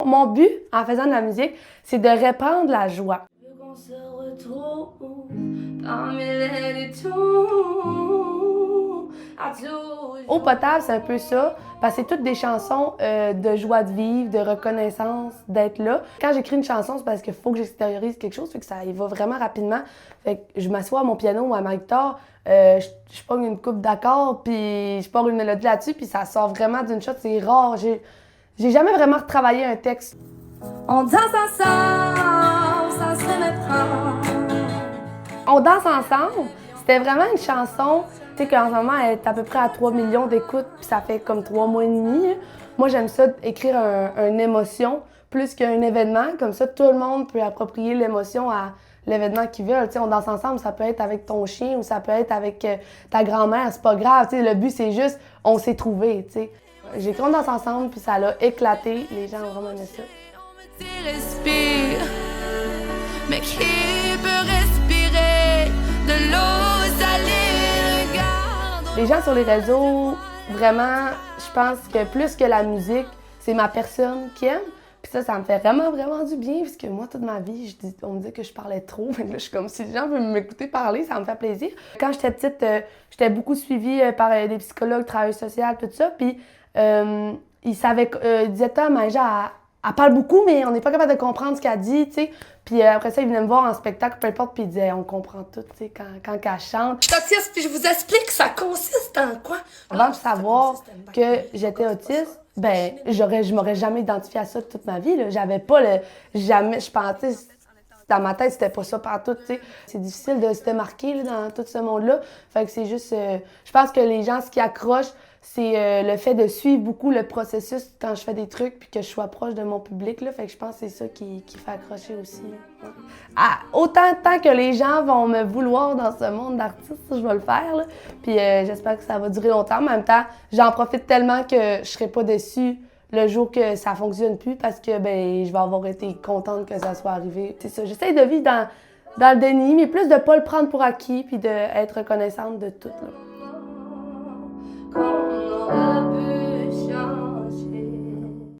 Mon but, en faisant de la musique, c'est de répandre la joie. Qu'on se retrouve parmi les tours. Eau potable, c'est un peu ça, parce que c'est toutes des chansons de joie de vivre, de reconnaissance, d'être là. Quand j'écris une chanson, c'est parce qu'il faut que j'extériorise quelque chose, fait que ça y va vraiment rapidement. Fait que je m'assois à mon piano ou à ma guitare, je pogne une coupe d'accords, puis je pars une mélodie là-dessus, puis ça sort vraiment d'une shot, c'est rare. J'ai jamais vraiment retravaillé un texte. On danse ensemble, ça se remettra. On danse ensemble, c'était vraiment une chanson, tu sais qu'en ce moment elle est à peu près à 3 millions d'écoutes, puis ça fait comme 3 mois et demi. Moi j'aime ça écrire une émotion plus qu'un événement, comme ça tout le monde peut approprier l'émotion à l'événement qu'ils veulent. Tu sais, on danse ensemble, ça peut être avec ton chien ou ça peut être avec ta grand-mère, c'est pas grave, tu sais, le but c'est juste on s'est trouvés, tu sais. J'ai écrit On danse ensemble, puis ça l'a éclaté, les gens ont vraiment aimé ça. Respire, mais qui peut respirer de l'eau salée, regarde. Les gens sur les réseaux, vraiment, je pense que plus que la musique, c'est ma personne qui aime. Puis ça me fait vraiment, vraiment du bien, parce que moi, toute ma vie, on me dit que je parlais trop. Mais là, je suis comme, si les gens veulent m'écouter parler, ça me fait plaisir. Quand j'étais petite, j'étais beaucoup suivie par des psychologues, travailleurs sociaux, tout ça. Puis ils disaient, mais genre, elle parle beaucoup, mais on n'est pas capable de comprendre ce qu'elle dit, tu sais. Puis après ça, ils venaient me voir en spectacle, peu importe, puis ils disaient, on comprend tout, tu sais, quand elle chante. Je suis autiste, puis je vous explique, ça consiste en quoi? Avant de savoir que j'étais autiste, ben, je m'aurais jamais identifié à ça toute ma vie, là. J'avais pas jamais, je pensais, dans ma tête, c'était pas ça partout, tu sais. C'est difficile de se démarquer, là, dans tout ce monde-là. Fait que c'est juste, je pense que les gens, ce qui accroche, c'est le fait de suivre beaucoup le processus quand je fais des trucs puis que je sois proche de mon public, là. Fait que je pense que c'est ça qui fait accrocher aussi. Ouais. Ah, autant de temps que les gens vont me vouloir dans ce monde d'artiste, je vais le faire, là. Puis j'espère que ça va durer longtemps. En même temps, j'en profite tellement que je serai pas déçue le jour que ça fonctionne plus parce que ben je vais avoir été contente que ça soit arrivé. C'est ça, j'essaie de vivre dans le déni, mais plus de pas le prendre pour acquis puis d'être reconnaissante de tout, là.